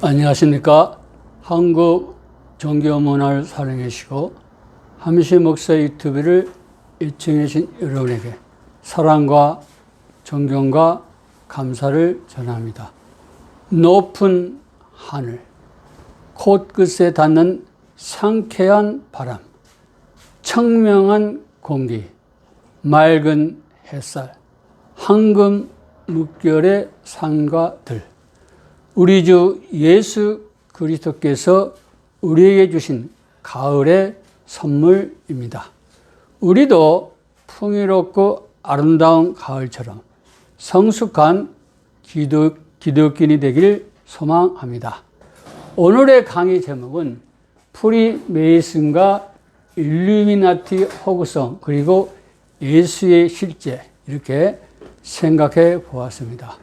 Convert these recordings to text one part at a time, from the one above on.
안녕하십니까. 한국 종교 문화를 사랑해 주시고 함시 목사 유튜브를 애청해 주신 여러분에게 사랑과 존경과 감사를 전합니다. 높은 하늘, 코끝에 닿는 상쾌한 바람, 청명한 공기, 맑은 햇살, 황금 물결의 산과 들, 우리 주 예수 그리스도께서 우리에게 주신 가을의 선물입니다. 우리도 풍요롭고 아름다운 가을처럼 성숙한 기독교인이 되길 소망합니다. 오늘의 강의 제목은 프리메이슨과 일루미나티 허구성 그리고 예수의 실제, 이렇게 생각해 보았습니다.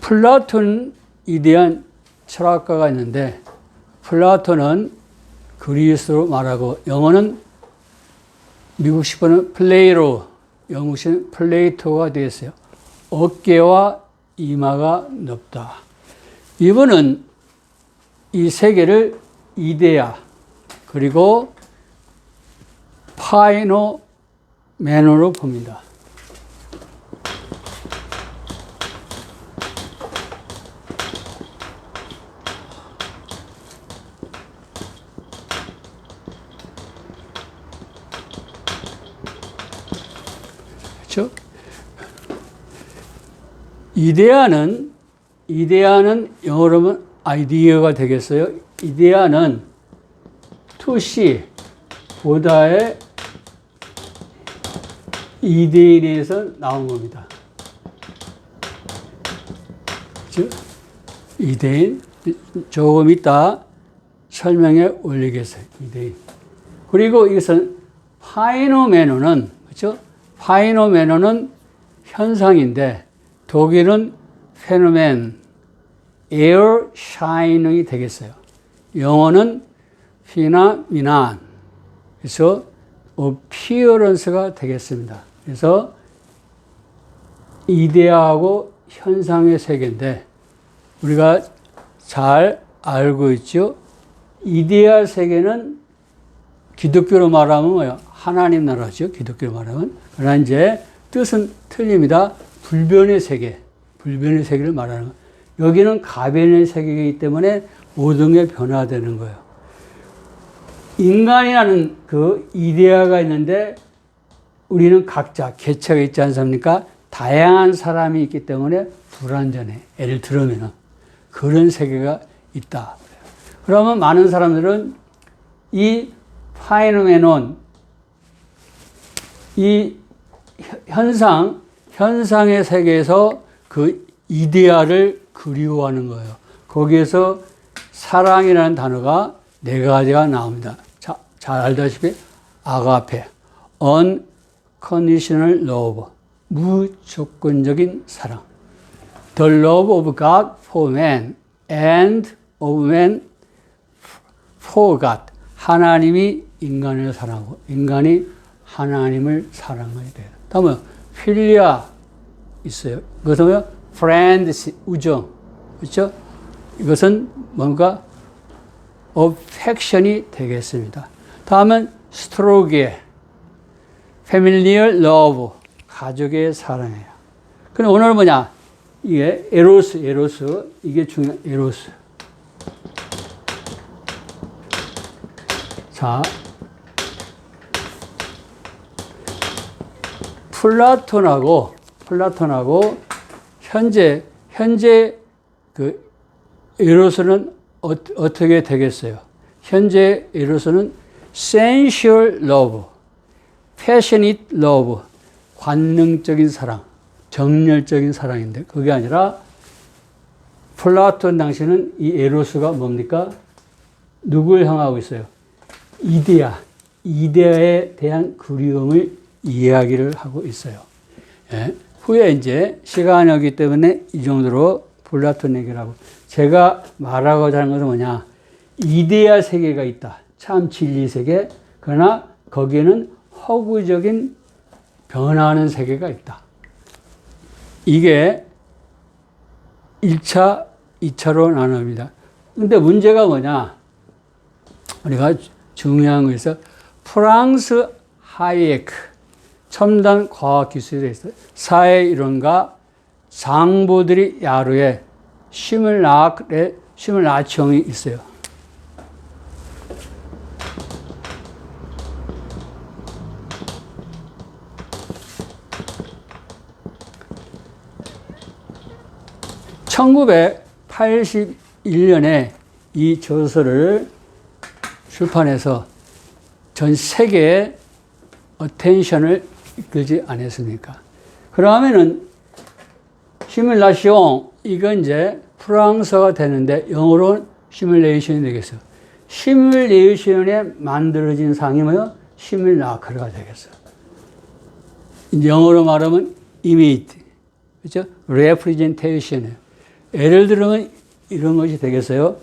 플라톤, 위대한 철학가가 있는데, 플라톤은 그리스로 말하고 영어는 미국식으로는 플레이로, 영국식은 플레이토가 되었어요. 어깨와 이마가 높다. 이분은 이 세계를 이데아 그리고 파이노메노로 봅니다. 그렇죠? 이데아는 영어로 하면 아이디어가 되겠어요. 이데아는 to see 보다의 이데인에서 나온 겁니다. 그렇죠? 이데인 조금 이따 설명에 올리겠어요. 이데인. 그리고 이것은 파이노메노는, 그렇죠? 파이노메노는 현상인데 독일은 페노멘, 에어 샤이닝이 되겠어요. 영어는 피나미난, 그래서 어피어런스가 되겠습니다. 그래서 이데아하고 현상의 세계인데 우리가 잘 알고 있죠. 이데아 세계는 기독교로 말하면 뭐예요? 하나님 나라죠. 기독교로 말하면. 그러나 이제 뜻은 틀립니다. 불변의 세계, 불변의 세계를 말하는 거예요. 여기는 가변의 세계이기 때문에 모든 게 변화되는 거예요. 인간이라는 그 이데아가 있는데 우리는 각자 개체가 있지 않습니까? 다양한 사람이 있기 때문에 불완전해. 예를 들면 그런 세계가 있다. 그러면 많은 사람들은 이 파이노메논, 이 현상의 세계에서 그 이데아를 그리워하는 거예요. 거기에서 사랑이라는 단어가 네 가지가 나옵니다. 자, 잘 알다시피 아가페, unconditional love, 무조건적인 사랑, the love of God for man and of man for God, 하나님이 인간을 사랑하고 인간이 하나님을 사랑해야 돼요. 다음은 필리아 있어요. 그것은 뭐요? friends, 우정. 그렇죠? 이것은 뭔가 affection이 되겠습니다. 다음은 스트로게, familiar love, 가족의 사랑이에요. 그럼 오늘은 뭐냐? 이게 에로스, 이게 중요한 에로스. 자, 플라톤하고 현재 그 에로스는 어떻게 되겠어요? 현재 에로스는 sensual love, passionate love, 관능적인 사랑, 정열적인 사랑인데 그게 아니라 플라톤 당시는 이 에로스가 뭡니까? 누굴 향하고 있어요? 이데아에 대한 그리움을 이야기를 하고 있어요. 예. 후에 이제 시간이 없기 때문에 이 정도로 플라톤 얘기를 하고, 제가 말하고자 하는 것은 뭐냐? 이데아 세계가 있다. 참 진리 세계. 그러나 거기에는 허구적인 변화하는 세계가 있다. 이게 1차 2차로 나눕니다. 근데 문제가 뭐냐? 우리가 중요한 것에서 프랑스 하이에크, 첨단 과학기술에 있어 사회이론가 장보들이 야루에 시뮬라치형이 있어요. (1981년에) 이 저서를 출판해서 전 세계에 어텐션을 이끌지 않았습니까? 그러면은 시뮬라시옹, 이건 이제 프랑스어가 되는데 영어로는 시뮬레이션이 되겠어요. 시뮬레이션에 만들어진 상이 뭐요? 시뮬라크가 되겠어요. 영어로 말하면 이미지, 그렇죠? 레프리젠테이션이에요. 예를 들면 이런 것이 되겠어요.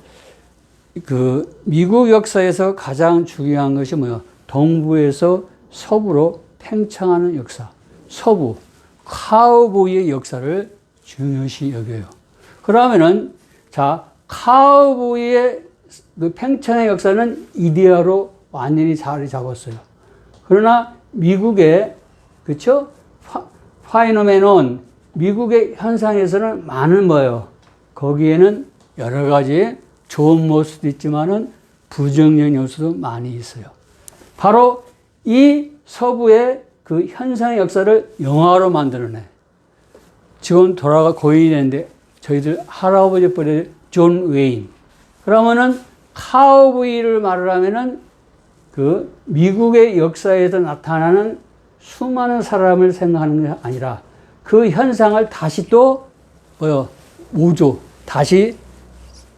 미국 역사에서 가장 중요한 것이 뭐예요? 동부에서 서부로 팽창하는 역사. 서부, 카우보이의 역사를 중요시 여겨요. 그러면은, 자, 카우보이의 그 팽창의 역사는 이데아로 완전히 자리 잡았어요. 그러나 미국의, 그쵸? 파이노메논, 미국의 현상에서는 많은 뭐예요? 거기에는 여러 가지 좋은 모습도 있지만은 부정적인 요소도 많이 있어요. 바로 이 서부의 그 현상의 역사를 영화로 만들어내. 지금 고인이 됐는데 저희들 할아버지 뻘의 존 웨인. 그러면은 카우보이를 말을 하면은 그 미국의 역사에서 나타나는 수많은 사람을 생각하는 게 아니라 그 현상을 다시 또 다시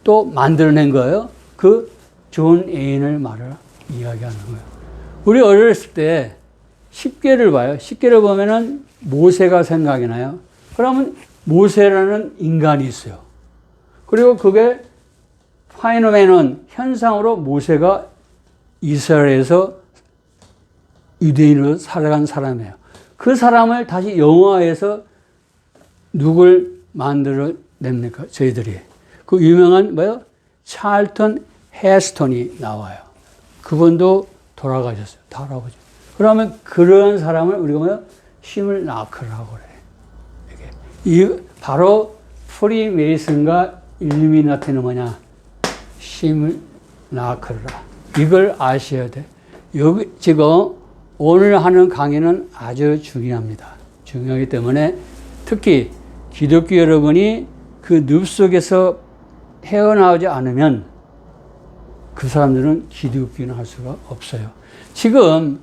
또 만들어낸 거예요. 그 존 웨인을 이야기하는 거예요. 우리 어렸을 때 10개를 봐요. 10개를 보면은 모세가 생각이 나요. 그러면 모세라는 인간이 있어요. 그리고 그게 파이노메논 현상으로 모세가 이스라엘에서 유대인으로 살아간 사람이에요. 그 사람을 다시 영화에서 누굴 만들어냅니까? 저희들이. 그 유명한 찰턴 헤스턴이 나와요. 그분도 돌아가셨어요. 할아버지. 그러면 그런 사람을 우리가 시뮬라크라고 그래요. 이게 바로 프리메이슨과 일루미나티는 뭐냐? 시뮬라크라. 이걸 아셔야 돼. 여기 지금 오늘 하는 강의는 아주 중요합니다. 중요하기 때문에 특히 기독교 여러분이 그 늪 속에서 헤어나오지 않으면 그 사람들은 기독교는 할 수가 없어요. 지금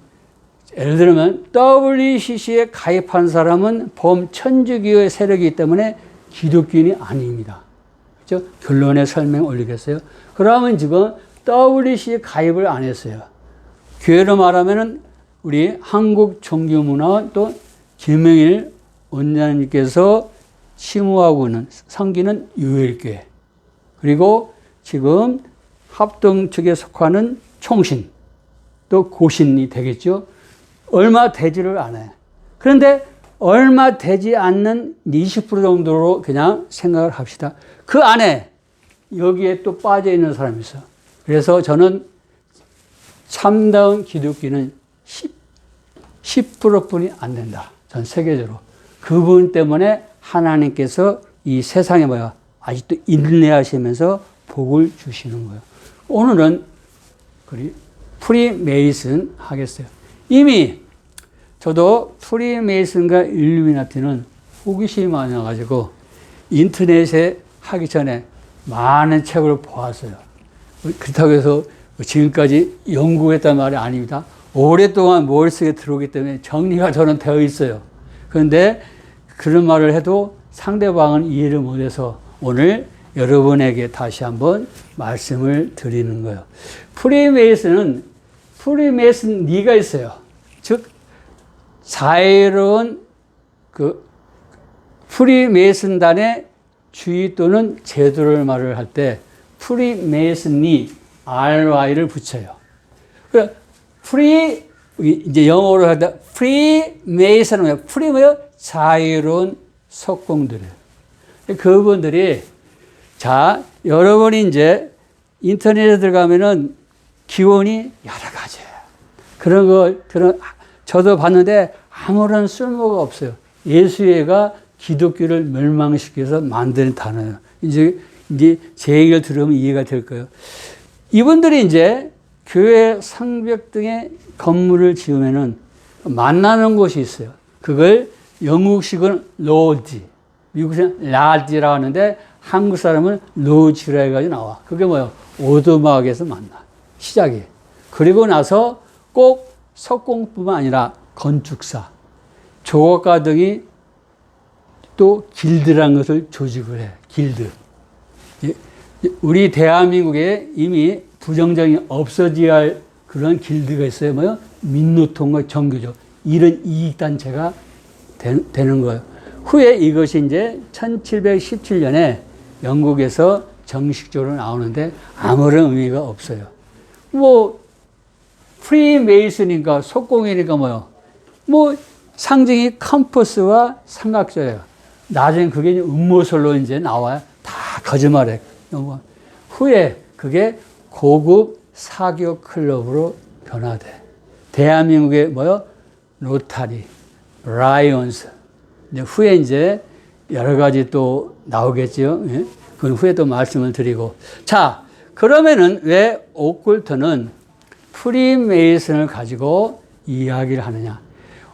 예를 들면 WCC에 가입한 사람은 범천주교의 세력이기 때문에 기독교인이 아닙니다. 그렇죠? 결론에 설명 올리겠어요. 그러면 지금 WCC에 가입을 안 했어요. 교회로 말하면은 우리 한국종교문화원 또 김영일 원장님께서 치무하고 있는 섬기는 유일교회, 그리고 지금 합동 측에 속하는 총신, 또 고신이 되겠죠. 얼마 되지를 않아요. 그런데 얼마 되지 않는 20% 정도로 그냥 생각을 합시다. 그 안에 여기에 또 빠져 있는 사람이 있어요. 그래서 저는 참다운 기독교는 10%뿐이 안 된다. 전 세계적으로. 그분 때문에 하나님께서 이 세상에 아직도 인내하시면서 복을 주시는 거예요. 오늘은 프리메이슨 하겠어요. 이미 저도 프리메이슨과 일루미나티는 호기심이 많아가지고 인터넷에 하기 전에 많은 책을 보았어요. 그렇다고 해서 지금까지 연구했단 말이 아닙니다. 오랫동안 머릿속에 들어오기 때문에 정리가 저는 되어 있어요. 그런데 그런 말을 해도 상대방은 이해를 못해서 오늘 여러분에게 다시 한번 말씀을 드리는 거예요. 프리메이슨은 리가 있어요. 즉 자유로운 그 프리메이슨단의 주의 또는 제도를 말을 할 때 프리메이슨이 RY를 붙여요. 이제 영어로 할 때 프리메이슨은 뭐예요? 프리 뭐예요? 자유로운 석공들이에요. 그분들이 자, 여러분이 이제 인터넷에 들어가면은 기원이 여러 가지예요. 저도 봤는데 아무런 쓸모가 없어요. 예수회가 기독교를 멸망시켜서 만든 단어예요. 이제 제 얘기를 들으면 이해가 될 거예요. 이분들이 이제 교회 성벽 등의 건물을 지으면은 만나는 곳이 있어요. 그걸 영국식은 로지, 미국식은 라지라고 하는데 한국 사람은 로지라 해가지고 나와. 그게 뭐예요? 오두막에서 만나. 시작이. 그리고 나서 꼭 석공뿐만 아니라 건축사, 조각가 등이 또 길드라는 것을 조직을 해. 길드. 우리 대한민국에 이미 부정적인 없어져야 할 그런 길드가 있어요. 뭐요? 민노통과 정교조. 이런 이익단체가 되는 거예요. 후에 이것이 이제 1717년에 영국에서 정식적으로 나오는데 아무런 의미가 없어요. 뭐, 프리메이슨이니까, 속공이니까 뭐요? 뭐, 상징이 컴퍼스와 삼각조예요. 나중에 그게 음모설로 이제 나와요. 다 거짓말이에요. 후에 그게 고급 사교 클럽으로 변화돼. 대한민국의 뭐요? 로타리, 라이온스. 후에 이제 여러 가지 또 나오겠죠. 예? 그건 후에 또 말씀을 드리고. 자, 그러면은 왜 오컬트는 프리메이슨을 가지고 이야기를 하느냐.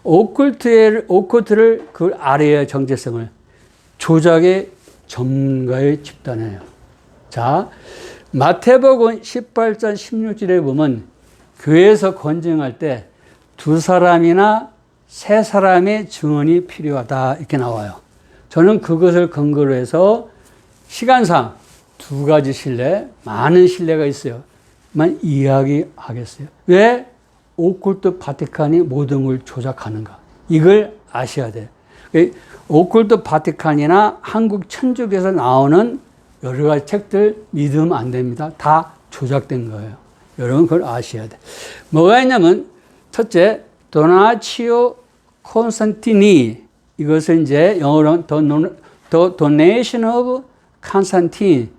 오컬트를 그 아래의 정체성을 조작의 전문가의 집단이에요. 자, 마태복음 18장 16절에 보면 교회에서 권증할 때 2사람이나 3사람의 증언이 필요하다 이렇게 나와요. 저는 그것을 근거로 해서 시간상 2가지 신뢰, 많은 신뢰가 있어요. 만 이야기하겠어요. 왜 오컬트 바티칸이 모든 걸 조작하는가? 이걸 아셔야 돼요. 오컬트 바티칸이나 한국 천주교에서 나오는 여러 가지 책들 믿으면 안 됩니다. 다 조작된 거예요. 여러분 그걸 아셔야 돼. 뭐가 있냐면 첫째, 도나치오 콘스탄티니, 이것을 이제 영어로 The Donation of Constantine,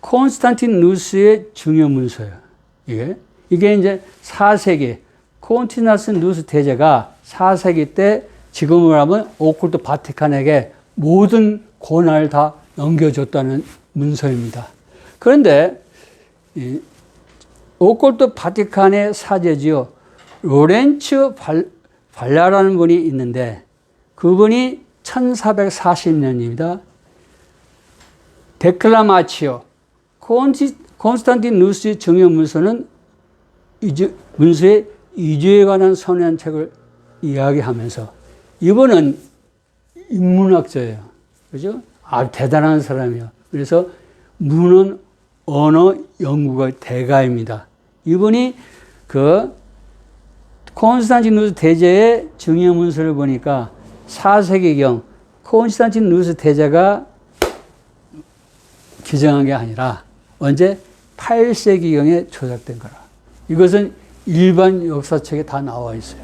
콘스탄티누스의 중요 문서예요. 이게 이제 4세기 콘티나스 누스 대제가 4세기 때 지금으로 하면 오컬트 바티칸에게 모든 권한을 다 넘겨줬다는 문서입니다. 그런데 오컬트 바티칸의 사제지요, 로렌츠 발라라는 분이 있는데 그분이 1440년입니다. 데클라마치오 콘스탄티누스의 정형 문서는 문서의 이주에 관한 선언책을 이야기하면서 이분은 인문학자예요. 그죠? 아주 대단한 사람이에요. 그래서 문헌 언어 연구가 대가입니다. 이분이 그 콘스탄티누스 대제의 증여 문서를 보니까 4세기경 콘스탄티누스 대제가 기정한 게 아니라 언제 8세기경에 조작된 거라. 이것은 일반 역사책에 다 나와 있어요.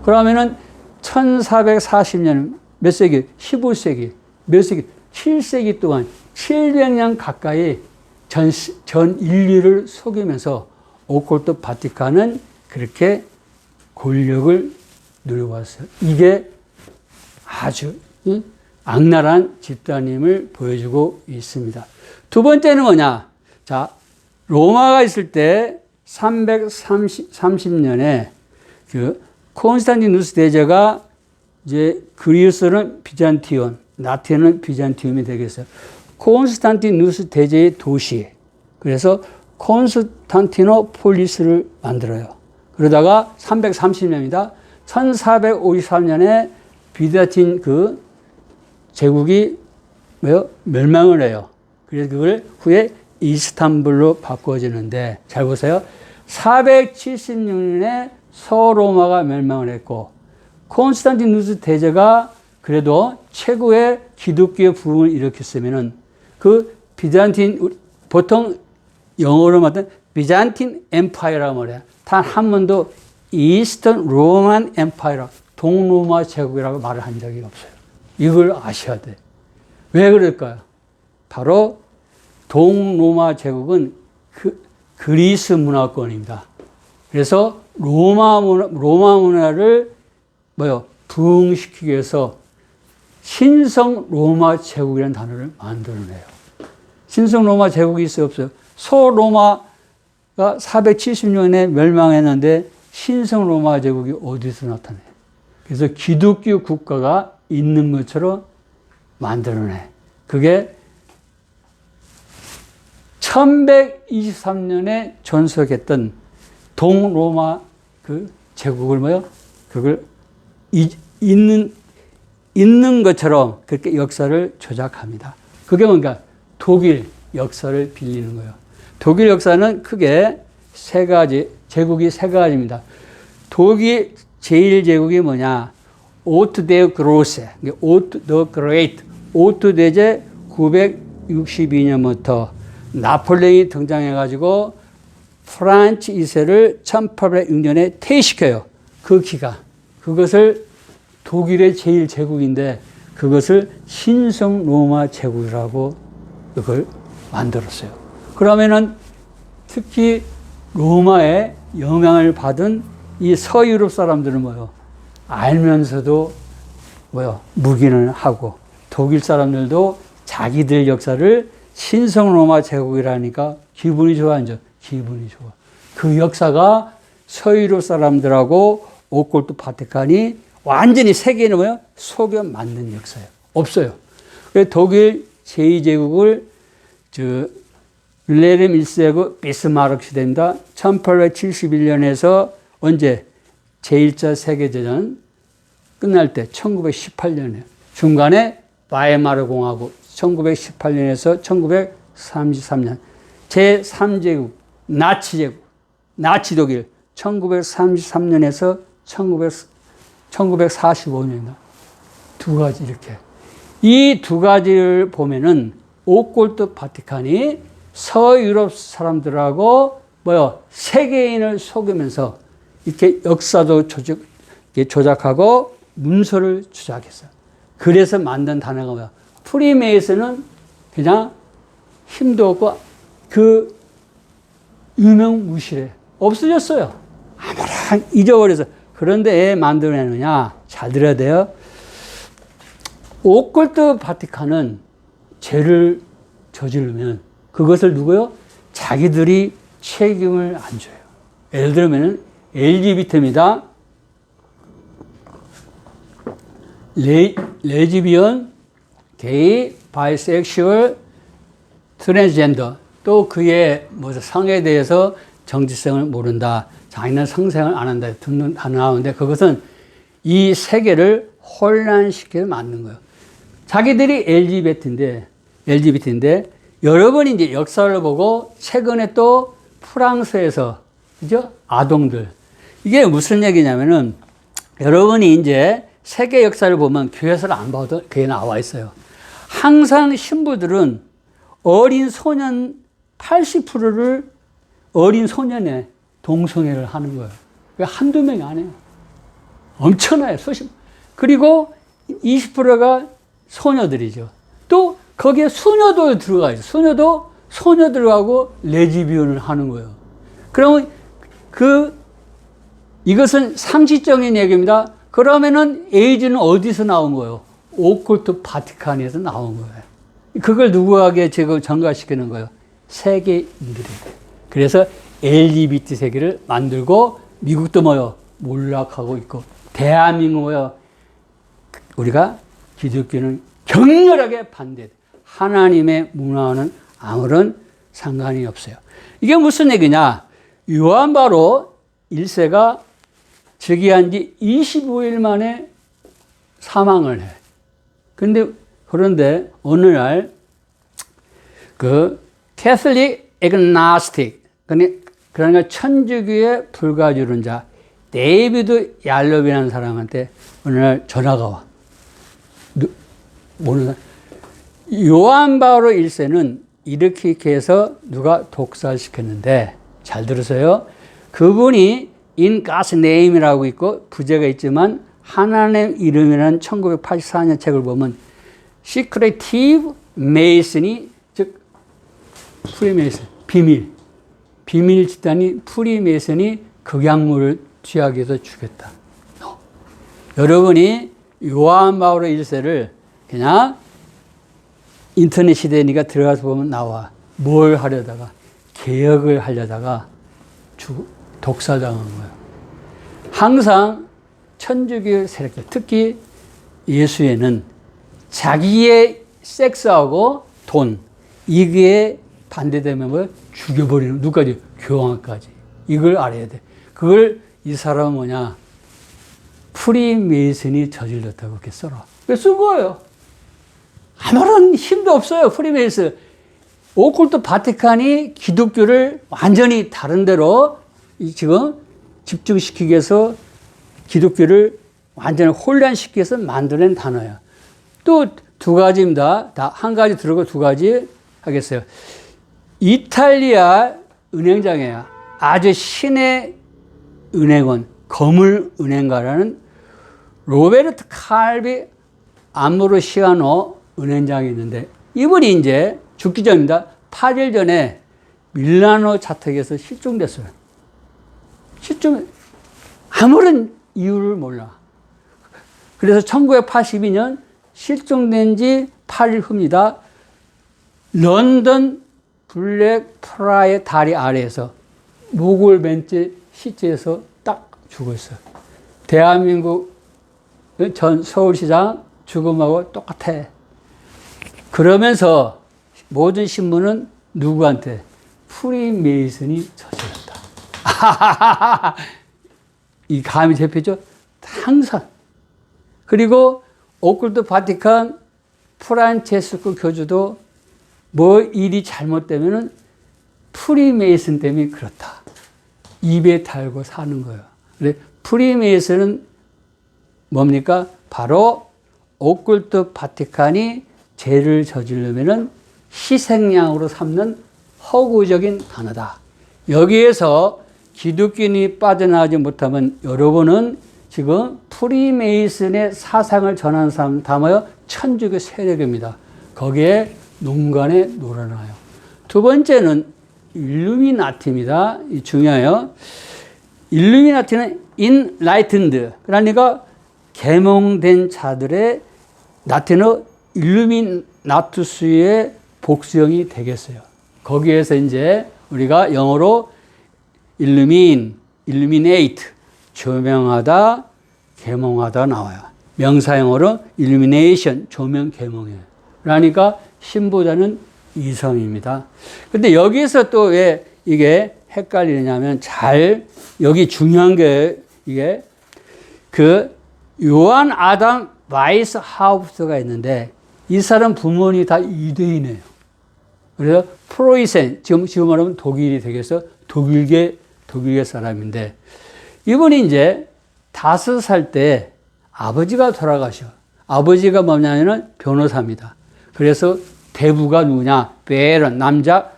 그러면은 1440년 몇 세기? 15세기. 몇 세기? 7세기 동안 700년 가까이 전 인류를 속이면서 오컬트 바티칸은 그렇게 권력을 누려왔어요. 이게 아주 악랄한 집단임을 보여주고 있습니다. 두 번째는 뭐냐? 자, 로마가 있을 때 330년에 그 콘스탄티누스 대제가 이제 그리스는 비잔티온, 라틴은 비잔티움이 되겠어요. 콘스탄티누스 대제의 도시. 그래서 콘스탄티노폴리스를 만들어요. 그러다가 330년이다. 1453년에 비잔틴 그 제국이 멸망을 해요. 그래서 그걸 후에 이스탄불로 바꿔지는데 잘 보세요. 476년에 서로마가 멸망을 했고 콘스탄티누스 대제가 그래도 최고의 기독교의 부흥을 일으켰으면은 그 비잔틴, 보통 영어로 말하면 비잔틴 엠파이어라고 말해요. 단 한 번도 이스턴 로만 엠파이어, 동로마 제국이라고 말을 한 적이 없어요. 이걸 아셔야 돼. 왜 그럴까요? 바로 동로마 제국은 그리스 문화권입니다. 그래서 로마 문화를 부흥시키기 위해서 신성 로마 제국이라는 단어를 만들어내요. 신성 로마 제국이 있어요, 없어요? 소로마가 470년에 멸망했는데 신성 로마 제국이 어디서 나타나요? 그래서 기독교 국가가 있는 것처럼 만들어내. 그게 1123년에 존속했던 동로마 그 제국을 그걸 있는 것처럼 그렇게 역사를 조작합니다. 그게 뭔가 독일 역사를 빌리는 거예요. 독일 역사는 크게 세 가지, 제국이 세 가지입니다. 독일 제1제국이 뭐냐? 오트 데 그로세, 오트 더 그레이트, 오트 대제 962년부터 나폴레옹이 등장해가지고 프란츠 2세를 1806년에 퇴위시켜요. 그 기간. 그것을 독일의 제1제국인데 그것을 신성 로마 제국이라고 그걸 만들었어요. 그러면은 특히 로마의 영향을 받은 이 서유럽 사람들은 알면서도 묵인을 하고 독일 사람들도 자기들 역사를 신성 로마 제국이라니까 기분이 좋아, 이제 기분이 좋아. 그 역사가 서유럽 사람들하고 오컬트 바티칸이 완전히 세계는 속여 맞는 역사예요. 없어요. 그래서 독일 제2제국을 윌헬름 1세고 비스마르크 시대입니다. 1871년에서 언제 제1차 세계대전 끝날 때 1918년에 중간에 바이마르 공화국 1918년에서 1933년 제3제국 나치제국 나치 독일 1933년에서 1945년이다. 두 가지 이렇게. 이 두 가지를 보면은 오컬트 바티칸이 서유럽 사람들하고 세계인을 속이면서 이렇게 역사도 조작하고 문서를 조작했어요. 그래서 만든 단어가 프리메이슨은 그냥 힘도 없고 그 유명무실해. 없어졌어요. 아무랑 잊어버려서. 그런데 왜 만들어내느냐? 잘 들어야 돼요. 오컬트 바티칸은 죄를 저지르면 그것을 누구요? 자기들이 책임을 안 져요. 예를 들면 LGBT입니다. 레즈비언, 게이, 바이섹슈얼, 트랜스젠더 또 그의 성에 대해서 정체성을 모른다. 자기는 성생을 안 한다. 듣는 단어 나오는데 그것은 이 세계를 혼란시키게 만든 거예요. 자기들이 LGBT인데 여러분이 이제 역사를 보고 최근에 또 프랑스에서 그죠? 아동들 이게 무슨 얘기냐면은 여러분이 이제 세계 역사를 보면 교회서를 안 봐도 그게 나와 있어요. 항상 신부들은 어린 소년 80%를 어린 소년의 동성애를 하는 거예요. 한두 명이 안 해요. 엄청나요. 그리고 20%가 소녀들이죠. 또 거기에 수녀도 들어가 있어요. 수녀도 소녀들하고 레즈비언을 하는 거예요. 그러면 이것은 상식적인 얘기입니다. 그러면은 에이즈는 어디서 나온 거예요? 오컬트 바티칸에서 나온 거예요. 그걸 누구에게 지금 전가시키는 거예요? 세계인들에게. 그래서 LGBT 세계를 만들고 미국도 몰락하고 있고 대한민국은 우리가 기독교는 격렬하게 반대. 하나님의 문화와는 아무런 상관이 없어요. 이게 무슨 얘기냐? 요한 바로 1세가 즉위한 지 25일 만에 사망을 해. 그런데 어느 날 캐톨릭 애그나스틱 그러니까 천주교의 불가주론자 데이비드 얄롭이라는 사람한테 어느 날 전화가 와. 요한 바오로 1세는 이렇게 해서 누가 독살시켰는데 잘 들으세요. 그분이 In God's Name이라고 있고 부제가 있지만 하나님 이름이라는 1984년 책을 보면 Secretive Mason이 즉 프리메이슨, 비밀 집단이 프리메이슨이 극약물을 취하게 해서 죽였다. 여러분이 요한 바오로 1세를 그냥 인터넷 시대니까 들어가서 보면 나와. 뭘 하려다가, 개혁을 하려다가 독사당한 거예요. 항상 천주교 세력들, 특히 예수에는 자기의 섹스하고 돈, 이게 반대되면 뭐 죽여버리는, 누구까지? 교황까지. 이걸 알아야 돼. 그걸 이 사람은 뭐냐? 프리메이슨이 저질렀다고 그렇게 써라. 왜 쓴 거예요? 아무런 힘도 없어요, 프리메이슨. 오컬트 바티칸이 기독교를 완전히 다른 데로 지금 집중시키기 위해서 기독교를 완전히 혼란시키기 위해서 만들어낸 단어예요. 또 두 가지입니다. 다 한 가지 들어고 두 가지 하겠어요. 이탈리아 은행장이에요. 아주 신의 은행원, 거물 은행가라는 로베르트 칼비 아모르시아노 은행장이 있는데 이분이 이제 죽기 전입니다. 8일 전에 밀라노 자택에서 실종됐어요. 아무런 이유를 몰라. 그래서 1982년 실종된 지 8일 후입니다. 런던 블랙 프라의 다리 아래에서 목을 맨 채 시체에서 딱 죽어 있어요. 대한민국 전 서울시장 죽음하고 똑같아. 그러면서 모든 신문은 누구한테? 프리메이슨이 저질렀다. 이 감이 잡혔죠? 항상. 그리고 오컬트 바티칸 프란체스코 교주도 뭐 일이 잘못되면은 프리메이슨 때문에 그렇다. 입에 달고 사는 거예요. 근데 프리메이슨은 뭡니까? 바로 오컬트 바티칸이 죄를 저지르면은 희생양으로 삼는 허구적인 단어다. 여기에서 기독교인이 빠져나가지 못하면 여러분은 지금 프리메이슨의 사상을 전하는 사람 담아요. 천주교 세력입니다. 거기에 농간에 놀아나요. 두 번째는 일루미나티입니다. 이 중요해요. 일루미나티는 enlightened, 그러니까 계몽된 자들의 라틴어 일루미나투스의 복수형이 되겠어요. 거기에서 이제 우리가 영어로 illuminate, 조명하다, 계몽하다 나와요. 명사형어로 illumination, 조명, 계몽이에요. 그러니까 신보자는 이성입니다. 근데 여기서 또 왜 이게 헷갈리냐면 여기 중요한 게 이게 요한 아담 와이스 하우스가 있는데 이 사람 부모님이 다 유대인이에요. 그래서 프로이센, 지금 말하면 독일이 되겠어. 독일계 사람인데 이분이 이제 5살 때 아버지가 돌아가셔. 아버지가 뭐냐면은 변호사입니다. 그래서 대부가 누구냐? 베런, 남자,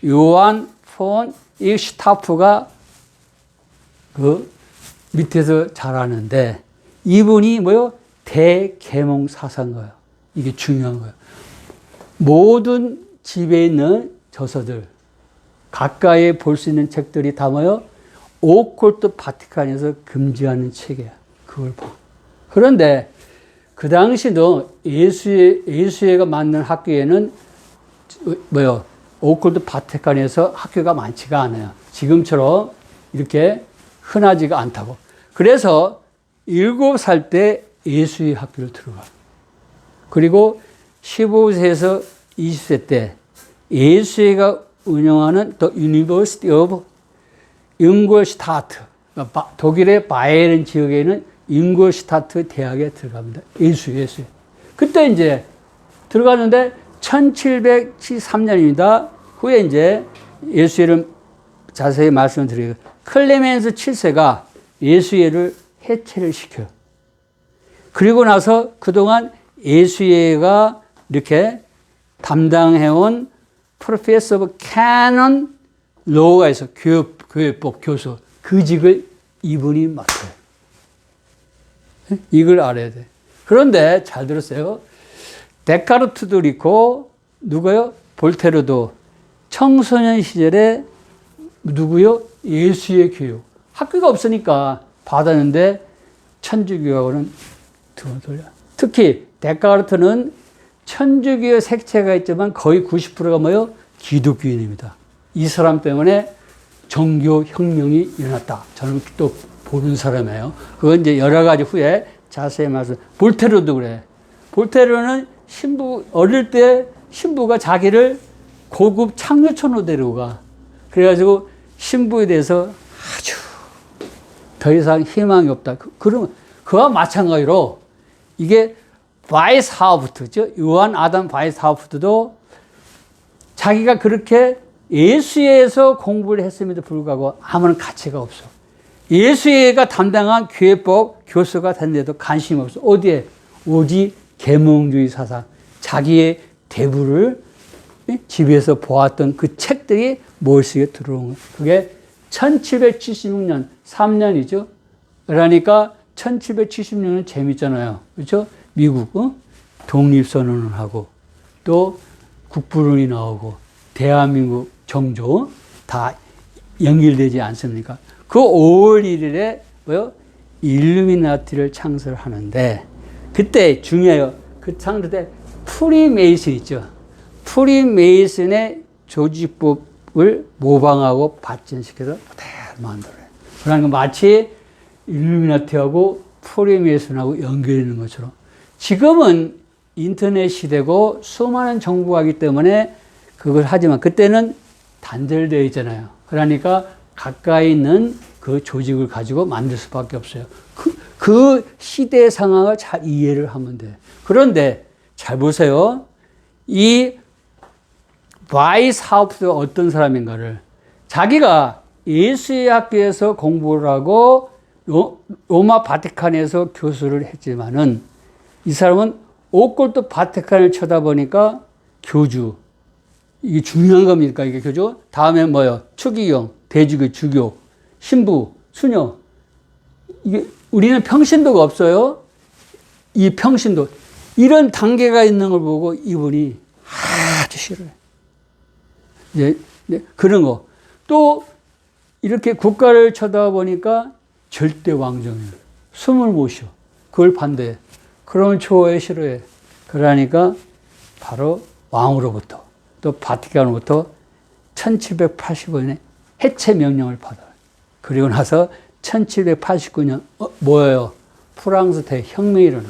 요한 폰 익슈타프가 그 밑에서 자라는데 이분이 뭐요? 대계몽 사상가예요. 이게 중요한 거예요. 모든 집에 있는 저서들, 가까이 볼 수 있는 책들이 다 뭐요? 오컬트 바티칸에서 금지하는 책이야. 그걸 봐. 그런데 그 당시도 예수회가 만든 학교에는 뭐요? 오컬트 바티칸에서 학교가 많지가 않아요. 지금처럼 이렇게 흔하지가 않다고. 그래서 7살 때 예수회 학교를 들어가. 그리고 15세에서 20세 때 예수회가 운영하는 The University of Ingolstadt, 독일의 바이에른 지역에 있는 잉골슈타트 대학에 들어갑니다. 예수회. 그때 이제 들어가는데 1773년입니다. 후에 이제 예수회를 자세히 말씀드리고 클레멘스 7세가 예수회를 해체를 시켜요. 그리고 나서 그동안 예수회가 이렇게 담당해온 프로페서 오브 캐논 로가 있어. 교회법 교수. 그 직을 이분이 맡아요. 이걸 알아야 돼. 그런데 잘 들었어요. 데카르트도 있고 누가요? 볼테르도 청소년 시절에 누구요? 예수의 교육. 학교가 없으니까 받았는데 천주교하고는 두 돌려. 특히 데카르트는 천주교 색채가 있지만 거의 90%가 뭐요? 기독교인입니다. 이 사람 때문에 종교 혁명이 일어났다. 저는 또 보는 사람이에요. 그건 이제 여러 가지 후에 자세히 말씀. 볼테르도 그래. 볼테르는 어릴 때 신부가 자기를 고급 창녀촌으로 데려가. 그래가지고 신부에 대해서 아주 더 이상 희망이 없다. 그와 마찬가지로 이게 바이스하우프트죠. 요한 아담 바이스하우프트도 자기가 그렇게 예수회에서 공부를 했음에도 불구하고 아무런 가치가 없어. 예수회가 담당한 교회법 교수가 됐는데도 관심이 없어. 어디에? 오직 계몽주의 사상. 자기의 대부를 집에서 보았던 그 책들이 머릿속에 들어온 거예요. 그게 1776년, 3년이죠. 그러니까 1776년 재밌잖아요. 그렇죠? 미국 독립선언을 하고 또 국부론이 나오고 대한민국 정조 다 연결되지 않습니까? 그 5월 1일에 뭐요? 일루미나티를 창설하는데 그때 중요해요. 그 창설 때 프리메이슨 있죠. 프리메이슨의 조직법을 모방하고 발전시켜서 만들어요. 그러니까 마치 일루미나티하고 프리메이슨하고 연결되는 것처럼 지금은 인터넷 시대고 수많은 정보가 있기 때문에 그걸 하지만 그때는 단절되어 있잖아요. 그러니까 가까이 있는 그 조직을 가지고 만들 수밖에 없어요. 그 시대 상황을 잘 이해를 하면 돼요. 그런데 잘 보세요. 이 바이스하우프트가 어떤 사람인가를 자기가 예수의 학교에서 공부를 하고 로마 바티칸에서 교수를 했지만은 이 사람은 오컬트 바티칸을 쳐다보니까 교주. 이게 중요한 겁니까? 이게 교주? 다음에 뭐요? 추기경, 대주교, 주교, 신부, 수녀. 이게 우리는 평신도가 없어요. 이 평신도. 이런 단계가 있는 걸 보고 이분이 아주 싫어요. 네, 그런 거. 또 이렇게 국가를 쳐다보니까 절대 왕정이에요. 숨을 못 쉬어. 그걸 반대해. 그러면 좋아해, 싫어해. 그러니까 바로 왕으로부터 또 바티칸으로부터 1785년에 해체 명령을 받아요. 그리고 나서 1789년 뭐예요? 프랑스 대혁명이 일어나.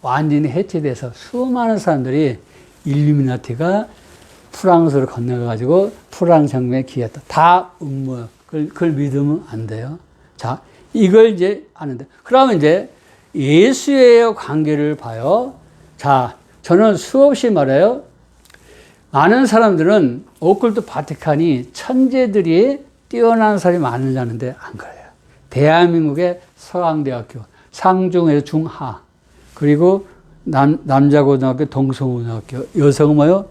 완전히 해체돼서 수많은 사람들이 일루미나티가 프랑스로 건너가지고 프랑스 혁명에 기여했다. 다 음모예요. 그걸 믿으면 안 돼요. 자, 이걸 이제 아는데. 그러면 이제 예수의 관계를 봐요. 자, 저는 수없이 말해요. 많은 사람들은 오컬트 바티칸이 천재들이 뛰어난 사람이 많으냐는데 안 그래요. 대한민국의 서강대학교, 상중에서 중하, 그리고 남자고등학교, 동성고등학교, 여성은 뭐요?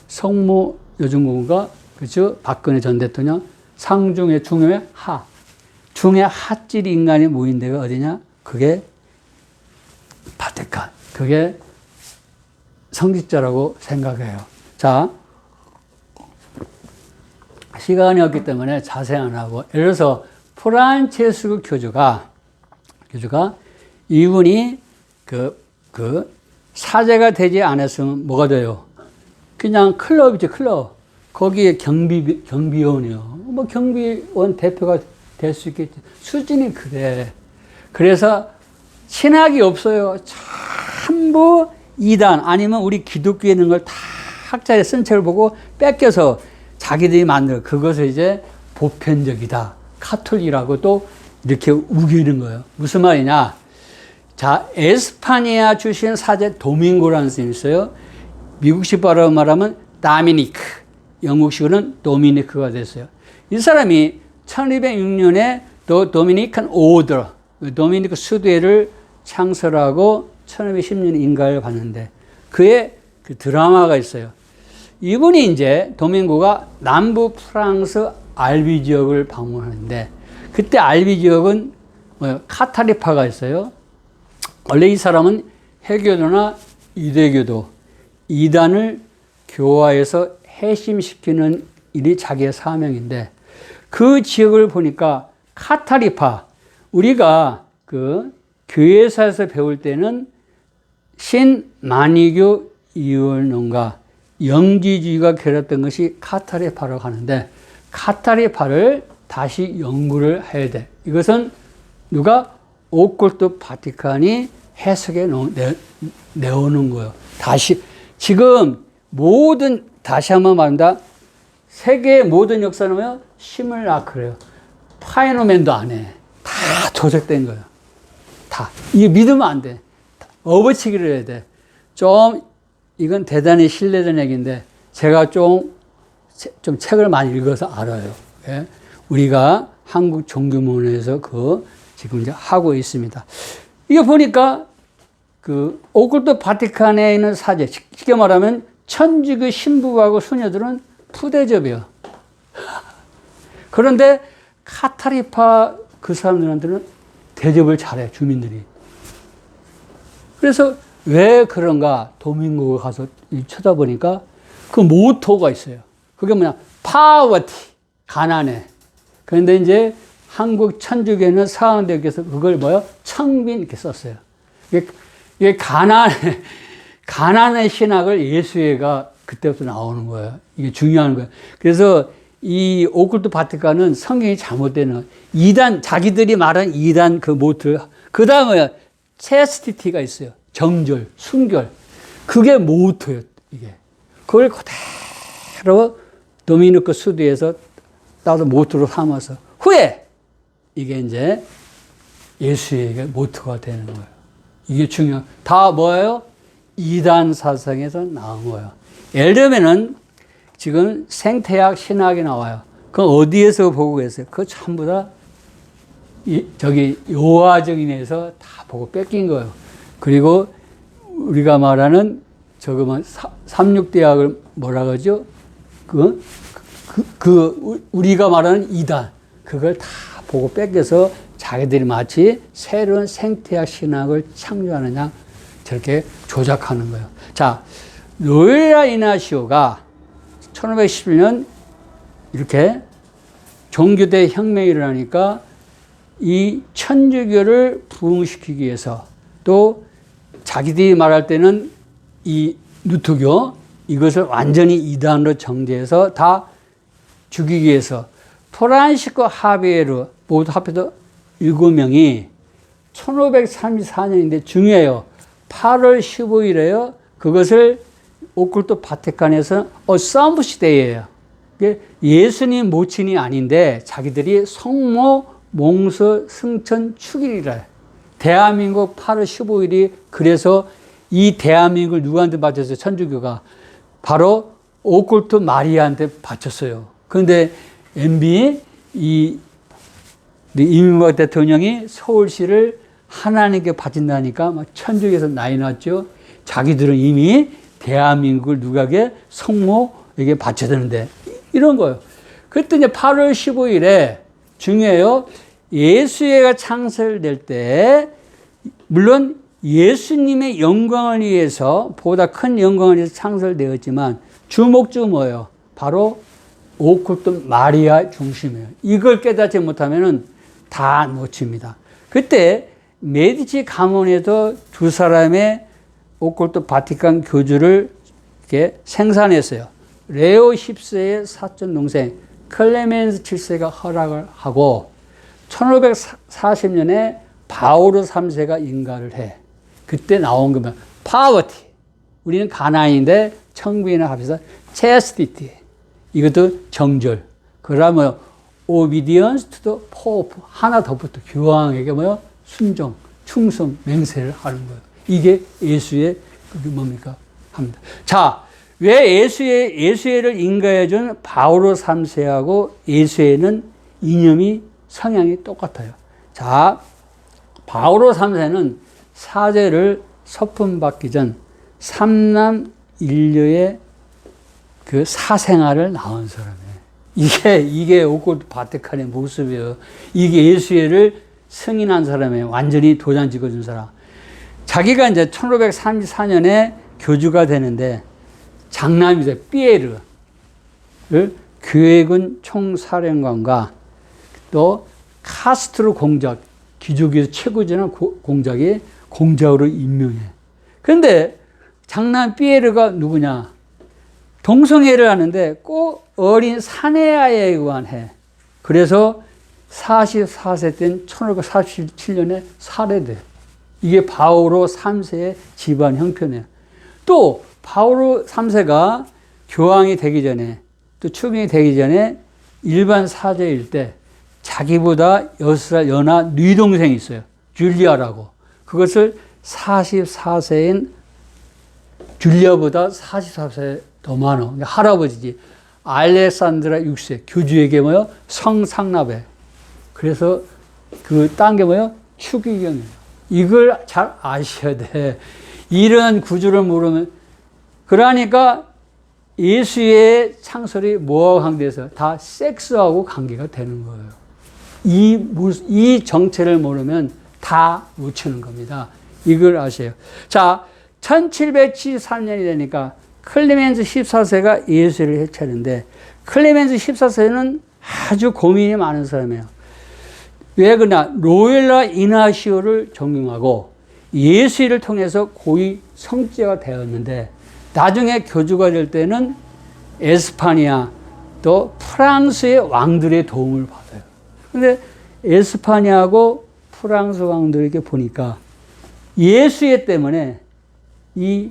성모 여중고등가, 그렇죠? 박근혜 전 대통령, 상중에 중에 하. 중에 하질 인간이 모인 데가 어디냐? 그게 바티칸. 그게 성직자라고 생각해요. 자, 시간이 없기 때문에 자세히 안 하고, 예를 들어서 프란체스코 교주가 이분이 사제가 되지 않았으면 뭐가 돼요? 그냥 클럽이죠, 클럽. 거기에 경비원이요. 뭐 경비원 대표가 될 수 있겠지. 수준이 그래. 그래서 신학이 없어요. 전부 이단 아니면 우리 기독교에 있는 걸 다 학자의 쓴 책을 보고 뺏겨서 자기들이 만들어. 그것을 이제 보편적이다. 카톨릭이라고 또 이렇게 우기는 거예요. 무슨 말이냐? 자, 에스파니아 출신 사제 도밍고라는 스님이 있어요. 미국식으로 말하면 다미니크, 영국식으로는 도미니크가 됐어요. 이 사람이 1206년에 도미니칸 오더, 도미니크 수도회를 창설하고 1510년에 인가를 받는데 그의 그 드라마가 있어요. 이분이 이제 도밍고가 남부 프랑스 알비 지역을 방문하는데 그때 알비 지역은 카타리파가 있어요. 원래 이 사람은 해교도나 유대교도 이단을 교화해서 회심시키는 일이 자기의 사명인데 그 지역을 보니까 카타리파, 우리가 그 교회사에서 배울 때는 신만이교 이원론과 영지주의가 결합된 것이 카타리파라고 하는데 카타리파를 다시 연구를 해야 돼. 이것은 누가? 오컬트 바티칸이 해석해 내오는 거예요. 다시 지금 다시 한번 말한다. 세계의 모든 역사는 뭐예요? 시뮬라크래요. 파이노맨도 안 해. 다 조작된 거예요. 다. 이거 믿으면 안 돼. 업어치기를 해야 돼. 이건 대단히 신뢰된 얘기인데, 제가 좀 책을 많이 읽어서 알아요. 예? 우리가 한국 종교문화에서 지금 이제 하고 있습니다. 이거 보니까 오컬트 바티칸에 있는 사제, 쉽게 말하면 천주교 신부하고 수녀들은 푸대접이요. 그런데 카타리파 그 사람들한테는 대접을 잘해, 주민들이. 그래서 왜 그런가 도민고에 가서 쳐다보니까 그 모토가 있어요. 그게 뭐냐? 파워티, 가난해. 그런데 이제 한국 천주교는 서강대교에서 그걸 청빈 이렇게 썼어요. 이게 가난의 신학을 예수회가 그때부터 나오는 거예요. 이게 중요한 거예요. 그래서 이 오컬트 바티칸은 성경이 잘못되는 이단, 자기들이 말한 이단 그 모토를, 그 다음에 체스티티가 있어요. 정절, 순결. 그게 모토예요, 이게. 그걸 그대로 도미니크 수도에서 나도 모토로 삼아서 후에 이게 이제 예수에게 모토가 되는 거예요. 이게 중요한, 다 뭐예요? 이단 사상에서 나온 거예요. 예를 들면은 지금 생태학 신학이 나와요. 그건 어디에서 보고 계세요? 그거 전부 다 요하정인에서 다 보고 뺏긴 거예요. 그리고 우리가 말하는 삼육대학을 뭐라 그러죠? 우리가 말하는 이단, 그걸 다 보고 뺏겨서 자기들이 마치 새로운 생태학 신학을 창조하느냐, 저렇게 조작하는 거예요. 자, 로엘라 이나시오가 1511년 이렇게 종교대 혁명이 일어나니까 이 천주교를 부흥시키기 위해서, 또 자기들이 말할 때는 이 누트교, 이것을 완전히 이단으로 정죄해서 다 죽이기 위해서 프란시스코 하베르 모두 합해서 7명이 1534년인데 중요해요. 8월 15일에요. 그것을 오컬트 바티칸에서 썸프시데이예요. 예수님 모친이 아닌데 자기들이 성모 몽서 승천 축일이라. 대한민국 8월 15일이 그래서 이 대한민국을 누구한테 바쳤어요? 천주교가 바로 오컬트 마리아한테 바쳤어요. 그런데 MB 이명박 대통령이 서울시를 하나님께 바친다니까 막 천주교에서 난리 났죠. 자기들은 이미 대한민국을 누구에게? 성모에게 바쳐야 되는데 이런 거예요. 그때 이제 8월 15일에 중요해요. 예수회가 창설될 때 물론 예수님의 영광을 위해서, 보다 큰 영광을 위해서 창설되었지만 주목적은 뭐예요? 바로 오컬트 마리아 중심이에요. 이걸 깨닫지 못하면 다 놓칩니다. 그때 메디치 가문에서 두 사람의 오컬트 바티칸 교주를 이렇게 생산했어요. 레오 10세의 사촌 동생 클레멘스 7세가 허락을 하고 1540년에 바오로 3세가 인가를 해. 그때 나온 거면 파워티. 우리는 가난인데 청빈을 합해서 체스티티. 이것도 정절. 그러면 obedience to the pope. 하나 더 붙어. 교황에게 순종, 충성, 맹세를 하는 거예요. 이게 예수의 뭡니까? 합니다. 자, 왜 예수회를 인가해준 바오로 3세하고 예수회는 이념이 성향이 똑같아요. 자, 바오로 3세는 사제를 서품받기 전 3남 1녀의 그 사생활을 낳은 사람이에요. 이게 오컬트 바티칸의 모습이에요. 이게 예수회를 승인한 사람이에요. 완전히 도장 찍어준 사람. 자기가 이제 1534년에 교주가 되는데 장남이죠. 피에르. 교회군 총사령관과 또 카스트로 공작, 귀족에서 최고지는 공작이 공작으로 임명해. 그런데 장남 피에르가 누구냐? 동성애를 하는데 꼭 어린 사내아에 의원해. 그래서 44세 땐 1547년에 살해돼. 이게 바오로 3세의 집안 형편이에요. 또 바오로 3세가 교황이 되기 전에 또 추명이 되기 전에 일반 사제일 때 자기보다 6살 연하 네 동생이 있어요. 줄리아라고. 그것을 44세인 줄리아보다 44세 더 많아. 그러니까 할아버지지. 알레산드라 6세. 교주에게 뭐요? 성상납해. 그래서 그 딴 게 뭐요? 추기경이에요. 이걸 잘 아셔야 돼. 이런 구조를 모르면. 그러니까 예수의 창설이 뭐와 관계돼서 다 섹스하고 관계가 되는 거예요. 이 정체를 모르면 다 놓치는 겁니다. 이걸 아세요. 자, 1773년이 되니까 클레멘스 14세가 예수를 해체하는데 클레멘스 14세는 아주 고민이 많은 사람이에요. 왜 그러냐? 로엘라 이나시오를 존경하고 예수를 통해서 고위 성지자가 되었는데 나중에 교주가 될 때는 에스파니아 또 프랑스의 왕들의 도움을 받아요. 근데 에스파니아하고 프랑스 왕들에게 보니까 예수의 때문에 이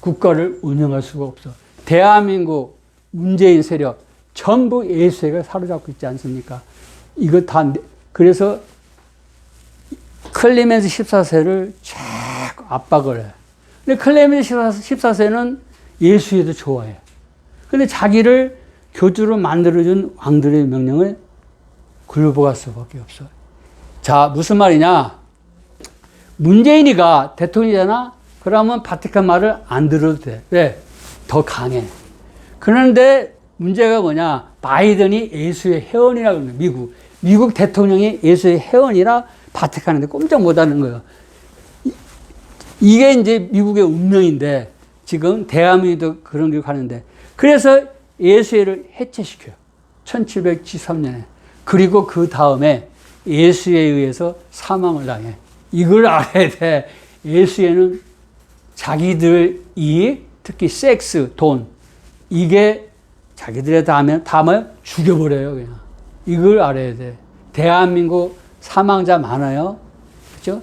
국가를 운영할 수가 없어. 대한민국 문재인 세력 전부 예수에게 사로잡고 있지 않습니까? 이거 다 그래서 클레멘스 14세를 쫙 압박을 해. 근데 클레멘스 14세는 예수에도 좋아해. 근데 자기를 교주로 만들어준 왕들의 명령을 굴복할 수밖에 없어. 자, 무슨 말이냐? 문재인이가 대통령이잖아? 그러면 바티칸 말을 안 들어도 돼. 왜? 더 강해. 그런데 문제가 뭐냐? 바이든이 예수의 회원이라고 그러는 거야. 미국 대통령이 예수의 회원이라 바티칸인데 꼼짝 못 하는 거예요. 이게 이제 미국의 운명인데 지금 대한민국도 그런 길 가는데 그래서 예수회를 해체시켜요. 1773년에. 그리고 그 다음에 예수에 의해서 사망을 당해. 이걸 알아야 돼. 예수회는 자기들 이익, 특히 섹스, 돈, 이게 자기들의 다음에 죽여버려요, 그냥. 이걸 알아야 돼. 대한민국 사망자 많아요. 그죠?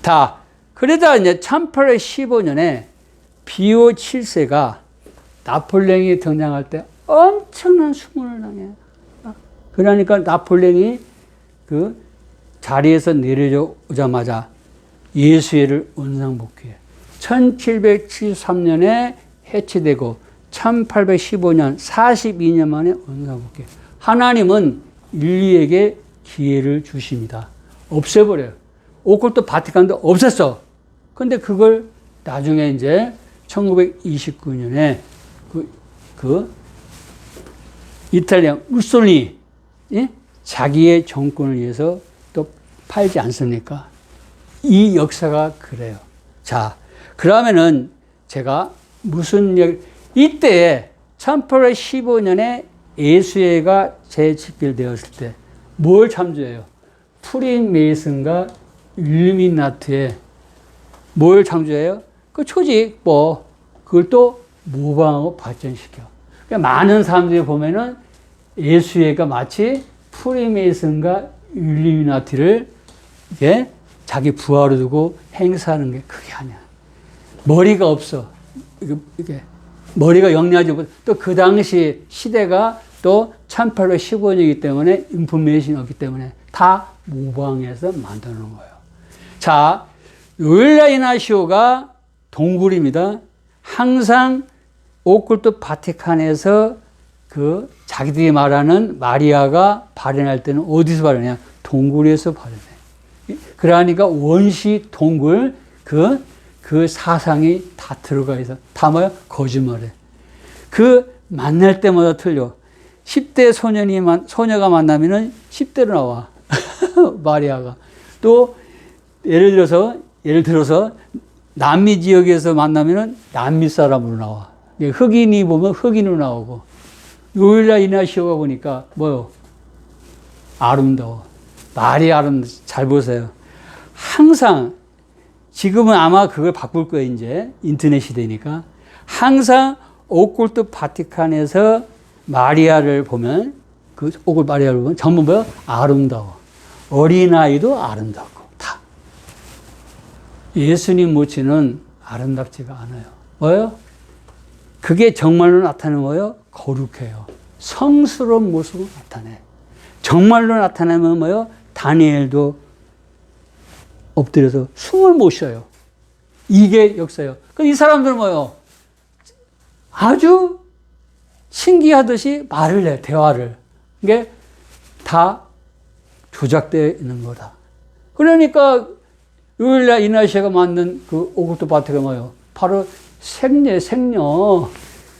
다. 그러다 이제 1815년에 비오 7세가 나폴레옹이 등장할 때 엄청난 수문을 당해. 그러니까 나폴레옹이 그 자리에서 내려오자마자 예수회를 원상복귀해. 1773년에 해체되고 1815년 42년 만에 원상복귀. 하나님은 인류에게 기회를 주십니다. 없애버려요. 오컬트 바티칸도 없앴어. 근데 그걸 나중에 이제 1929년에 그 이탈리아 무솔리니 자기의 정권을 위해서 또 팔지 않습니까? 이 역사가 그래요. 자, 그러면은 제가 이때 1815년에 예수회가 재집필되었을 때 뭘 참조해요? 프리메이슨과 일루미나트에 뭘 창조해요? 그 조직, 그걸 또 모방하고 발전시켜. 그러니까 많은 사람들이 보면은 예수회가 마치 프리메이슨과 일루미나티를 이게 자기 부하로 두고 행사하는 게 그게 아니야. 머리가 없어. 이게 머리가 영리하지 못해. 또 그 당시 시대가 또 1815년이기 때문에 인포메이션이 없기 때문에 다 모방해서 만드는 거예요. 자, 로엘라 이나시오가 동굴입니다. 항상 오컬트 바티칸에서 그 자기들이 말하는 마리아가 발현할 때는 어디서 발현해요? 동굴에서 발현해. 그러니까 원시 동굴 그 사상이 다 들어가 있어. 다 뭐야? 거짓말해. 그 만날 때마다 틀려. 10대 소녀가 만나면은 10대로 나와. 마리아가. 또 예를 들어서 남미 지역에서 만나면은 남미 사람으로 나와. 흑인이 보면 흑인으로 나오고. 요일날 이나시오가 보니까 뭐요? 아름다워. 말이 아름다워. 잘 보세요. 항상 지금은 아마 그걸 바꿀 거예요. 이제 인터넷 시대니까. 항상 오컬트 바티칸에서 마리아를 보면 그 오컬트 마리아를 보면 전부 뭐요? 아름다워. 어린아이도 아름답고 다. 예수님 모치는 아름답지가 않아요. 뭐예요? 그게 정말로 나타나는 거예요? 거룩해요. 성스러운 모습을 나타내. 정말로 나타나면 뭐예요? 다니엘도 엎드려서 숨을 못 쉬어요. 이게 역사예요. 이 사람들은 뭐예요? 아주 신기하듯이 말을 해, 대화를. 이게 다 조작되어 있는 거다. 그러니까 요일날 이나시아가 만든 그 오컬트 바티가 뭐예요? 바로 생녀.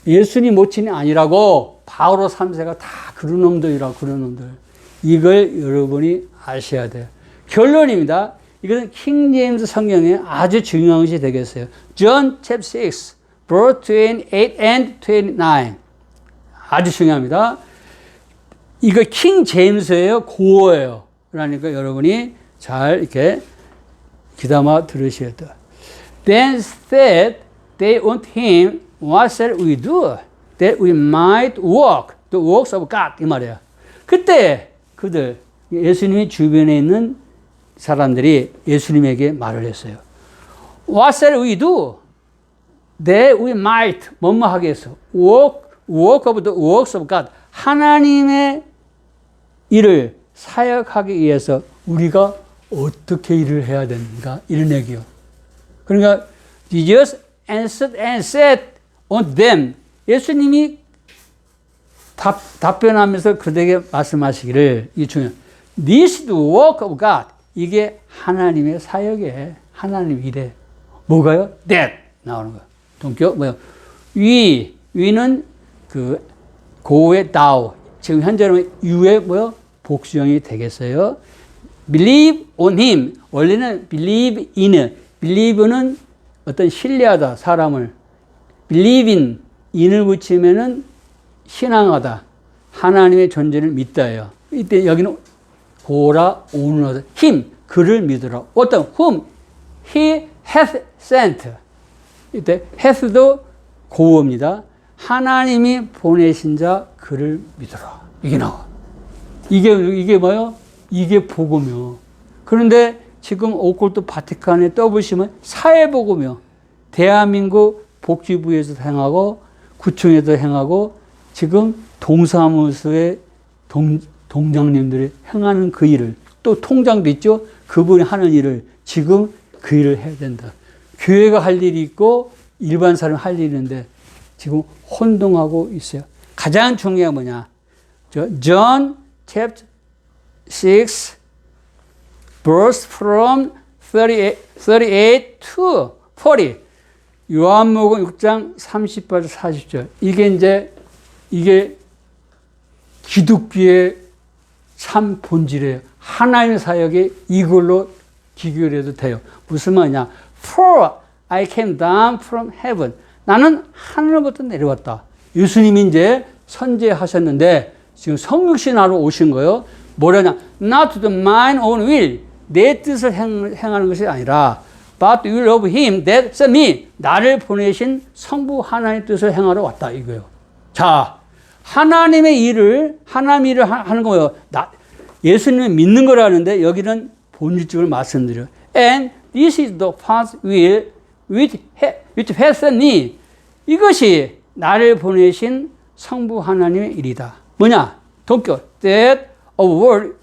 예수님 모친이 아니라고 바오로 3세가 다 그런 놈들이라고, 그런 놈들. 이걸 여러분이 아셔야 돼요. 결론입니다. 이것은 킹 제임스 성경에 아주 중요한 것이 되겠어요. John chapter 6, verse 28 and 29. 아주 중요합니다. 이거 킹 제임스예요, 고어예요. 그러니까 여러분이 잘 이렇게 귀담아 들으셔야 돼요. Then said they unto him, What shall we do that we might walk the works of God? 이 말이에요. 그때 그들 예수님이 주변에 있는 사람들이 예수님에게 말을 했어요. What shall we do that we might 뭐뭐 하겠어? Work of the works of God. 하나님의 일을 사역하기 위해서 우리가 어떻게 일을 해야 되는가? 이런 얘기요. 그러니까 Jesus answered and said unto them. 예수님이 답변하면서 그들에게 말씀하시기를 이 중요한 This is the work of God. 이게 하나님의 사역에 하나님 일에 뭐가요? That 나오는 거예요. 동격 뭐요? 위는 그 고의 thou. 지금 현재는 you의 뭐요? 복수형이 되겠어요. Believe on him. 원래는 believe in. believe는 어떤 신뢰하다 사람을. believe in. in을 붙이면은 신앙하다. 하나님의 존재를 믿다예요. 이때 여기는 고라 오너다. him. 그를 믿으라. 어떤 whom he hath sent. 이때 hath도 고어입니다. 하나님이 보내신 자 그를 믿으라. 이게 나와. 이게 뭐요? 이게 복음이요. 그런데 지금 오컬트 바티칸에 떠보시면 사회복음이요. 대한민국 복지부에서도 행하고 구청에도 행하고 지금 동사무소의 동장님들이 행하는 그 일을 또 통장도 있죠. 그분이 하는 일을 지금 그 일을 해야 된다. 교회가 할 일이 있고 일반 사람이 할 일이 있는데 지금 혼동하고 있어요. 가장 중요한 뭐냐? John chapter 6 verse from 38 to 40. 요한복음 6장 30절 40절. 이게 기독교의 참 본질이에요. 하나님의 사역이 이걸로 기교해도 돼요. 무슨 말이냐? For I came down from heaven. 나는 하늘로부터 내려왔다. 예수님이 이제 선제하셨는데 지금 성육신하러 오신 거예요. 뭐라냐? Not to the mine own will. 내 뜻을 행하는 것이 아니라 But the will of him that sent me. 나를 보내신 성부 하나님의 뜻을 행하러 왔다 이거예요. 자, 하나님의 일을 하는 거예요. 예수님을 믿는 거라는데 여기는 본질적으로 말씀드려요. And this is the Father's will which has sent me. 이것이 나를 보내신 성부 하나님의 일이다. 뭐냐? 동격. That of word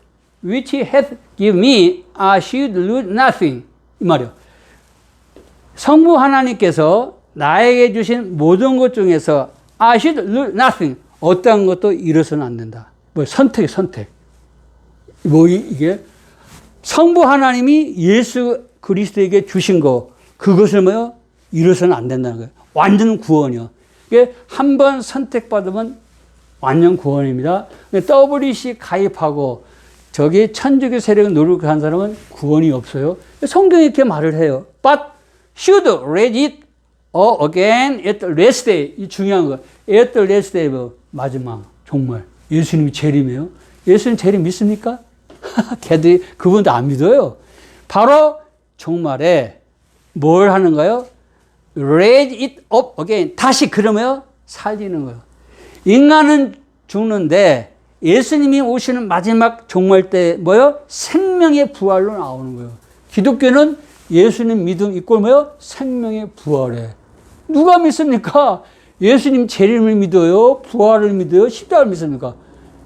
which he hath given me, I should lose nothing. 이 말이요. 성부 하나님께서 나에게 주신 모든 것 중에서 I should lose nothing. 어떠한 것도 잃어서는 안 된다. 뭐 선택. 뭐 이게 성부 하나님이 예수 그리스도에게 주신 거 그것을 뭐요? 잃어서는 안 된다는 거예요. 완전 구원이요. 이게 한 번 선택받으면 완전 구원입니다. WC 가입하고 저기 천주교 세력을 노력한 사람은 구원이 없어요. 성경이 이렇게 말을 해요. But should raise it again at the last day. 이 중요한 거. At the last day, 마지막. 정말. 예수님이 재림이에요. 예수님 재림 믿습니까? 걔들이, 그분도 안 믿어요. 바로 종말에 뭘 하는가요? Raise it up again. 다시 그러면 살리는 거예요. 인간은 죽는데 예수님이 오시는 마지막 종말 때 뭐요? 생명의 부활로 나오는 거예요. 기독교는 예수님 믿음 이꼴 뭐요? 생명의 부활에. 누가 믿습니까? 예수님 재림을 믿어요? 부활을 믿어요? 십자가를 믿습니까?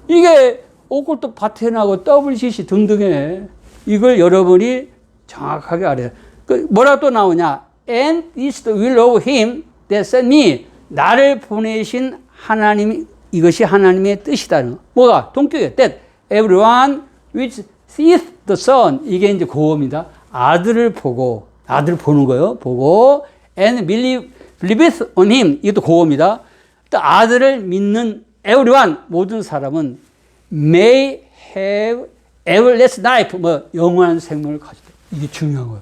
이게 오컬트 파테나하고 WCC 등등해. 이걸 여러분이 정확하게 알아요. 뭐라고 또 나오냐? And this is the will of him that sent me. 나를 보내신 하나님이, 이것이 하나님의 뜻이다. 뭐가? 동격이에요. That everyone which seeth the son. 이게 이제 고음이다. 아들을 보고, 아들을 보는 거예요. 보고, and believeth on him. 이것도 고음이다. 또 아들을 믿는 everyone. 모든 사람은 may have everlasting life. 뭐, 영원한 생명을 가지다. 이게 중요한 거예요.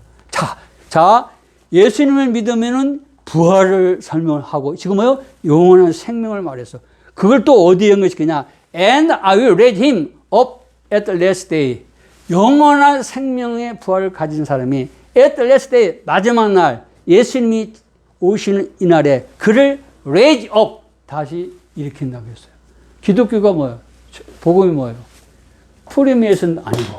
자, 예수님을 믿으면은 부활을 설명하고, 지금 뭐요? 영원한 생명을 말해서. 그걸 또 어디에 연결시키냐? And I will raise him up at the last day. 영원한 생명의 부활을 가진 사람이 at the last day, 마지막 날, 예수님이 오시는 이날에 그를 raise up, 다시 일으킨다고 했어요. 기독교가 뭐예요? 복음이 뭐예요? 프리메이슨 아니고,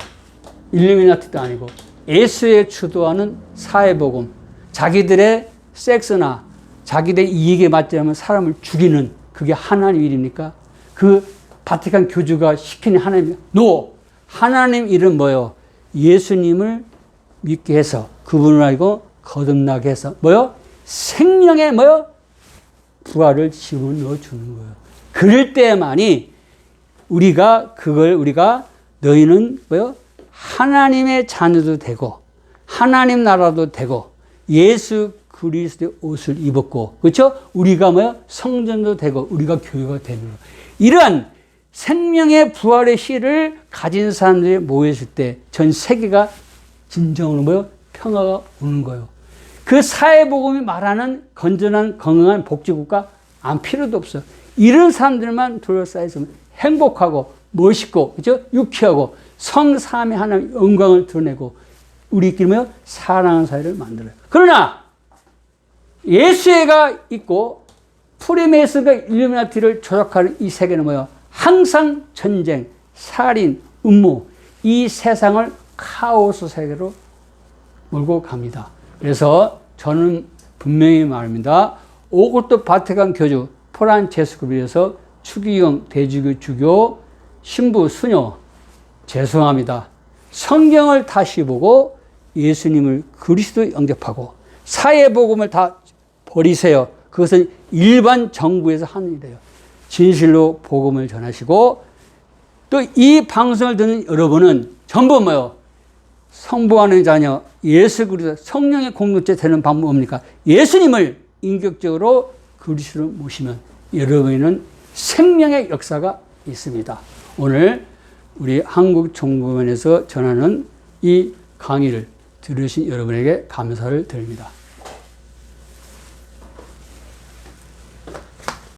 일루미나티도 아니고, 예수에 주도하는 사회복음, 자기들의 섹스나 자기들의 이익에 맞지 않으면 사람을 죽이는, 그게 하나님 일입니까? 그 바티칸 교주가 시키는 하나님, 하나님 일은 뭐예요? 예수님을 믿게 해서 그분을 알고 거듭나게 해서 뭐요? 생명의 뭐요? 부활을 집어넣어 주는 거예요. 그럴 때만이 우리가 너희는 뭐요? 하나님의 자녀도 되고 하나님 나라도 되고 예수 그리스도의 옷을 입었고, 그렇죠? 우리가 뭐야? 성전도 되고 우리가 교회가 되는 거예요. 이러한 생명의 부활의 씨를 가진 사람들이 모였을 때 전 세계가 진정으로 뭐요? 평화가 오는 거예요. 그 사회복음이 말하는 건전한 건강한 복지국가 안 필요도 없어요. 이런 사람들만 둘러싸여서 행복하고 멋있고, 그렇죠? 유쾌하고 성삼위 하나님의 영광을 드러내고 우리끼리 뭐요? 사랑하는 사회를 만들어요. 그러나 예수회가 있고 프리메이슨과 일루미나티를 조작하는 이 세계는 뭐예요? 항상 전쟁, 살인, 음모, 이 세상을 카오스 세계로 몰고 갑니다. 그래서 저는 분명히 말합니다. 오골트 바티칸 교주 프란체스코에 비해서 추기경 대주교 주교 신부 수녀 죄송합니다. 성경을 다시 보고 예수님을 그리스도 영접하고 사회복음을 다 버리세요. 그것은 일반 정부에서 하는 일이에요. 진실로 복음을 전하시고 또 이 방송을 듣는 여러분은 전부 뭐요? 성부하는 자녀 예수 그리스도 성령의 공동체 되는 방법은 뭡니까? 예수님을 인격적으로 그리스도로 모시면 여러분은 생명의 역사가 있습니다. 오늘 우리 한국정보원에서 전하는 이 강의를 들으신 여러분에게 감사를 드립니다.